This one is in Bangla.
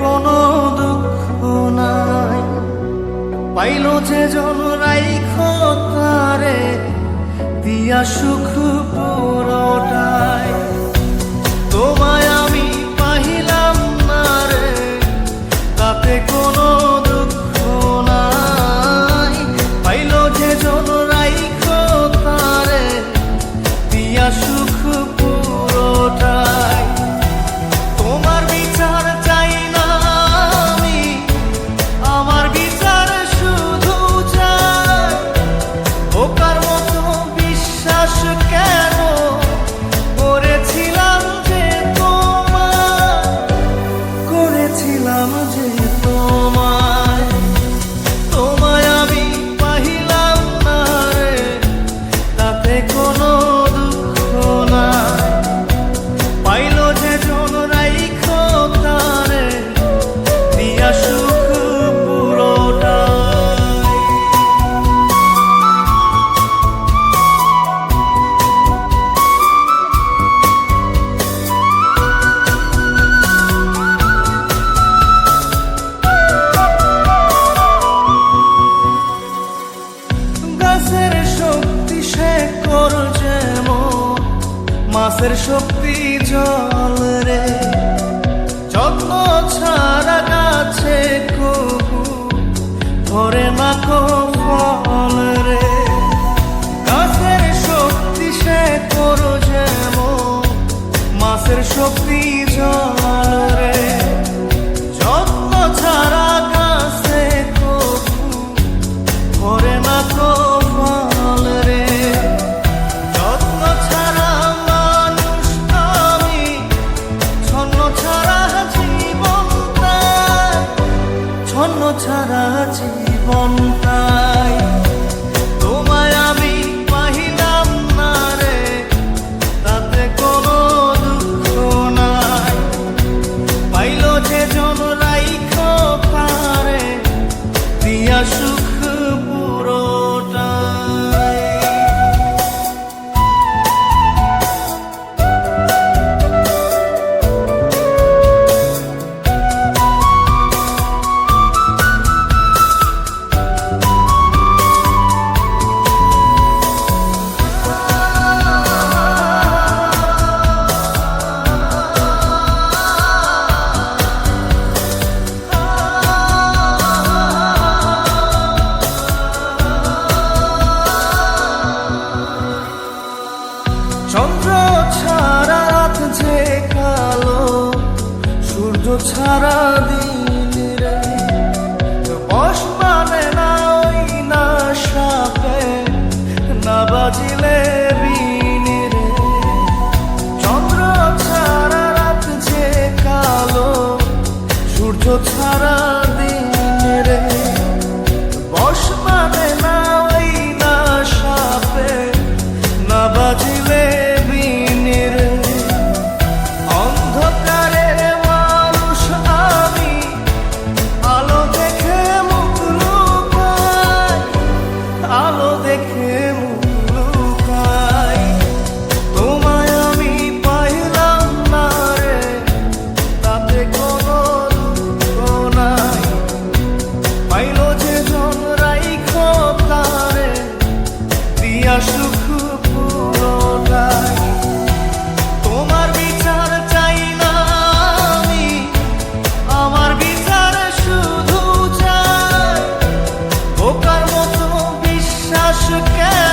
কোনো দুঃখ নাই। পাইল যে জন রাইখো তারে দিয়া সুখ পুরোটাই। তোমায় আমি পাইলাম না রে, তাতে কোনো দুঃখ নাই। পাইল যে জন রাইখো তারে দিয়া সুখ পুরোটাই। তোমার বিচার চাই না আমি, আমার বিচার শুধু চাই। ওকার মতো বিশ্বাস কেন করেছিলাম যে তোমায়, করেছিলাম যে তোমায়। তোমায় আমি পাইলাম না রে, তাতে কোনো দুঃখ নাই। পাইল যে জন রাইখো তারে দিয়া সুখ পুরোটাই। গাছের শক্তি শেকড় যেমন, মাছের শক্তি জল রে। যত্ন ছাড়া গাছে কবু ধরে না কো ফল রে। গাছের শক্তি শেকড় যেমন, মাছের শক্তি জল রে। যত্ন ছাড়া গাছে কবু ধরে না কো ফল রে। যত্ন ছাড়া মানুষ আমি, ছন্ন ছাড়া জীবন তাই, ছন্ন ছাড়া জীবন তাই। তোমায় আমি পাইলাম না রে, তাতে কোনো দুঃখ নাই। পাইল যে জন রাইখো তারে দিয়া সুখ পুরোটাই। চন্দ্র ছাড়া রাত যে কালো, সূর্য ছাড়া দিন রে। বশ মানে না ওই না সাপে, না বাজিলে বিন রে। চন্দ্র ছাড়া রাত যে কালো, সূর্য ছাড়া দিন রে। বশ মানে না ওই না সাপে, না বাজিলে বিন রে। অন্ধকারে মানুষ আমি, আলো দেখে মুখ লুকাই, আলো দেখে মুখ লুকাই। তোমায় আমি পাইলাম না রে, তাতে কোনো দুঃখ নাই। পাইল যে জন রাইখো তারে দিয়া সুখ পুরোটাই। তোমার বিচার চাই না আমি, আমার বিচার শুধু চাই। ওকার মতো বিশ্বাস কেন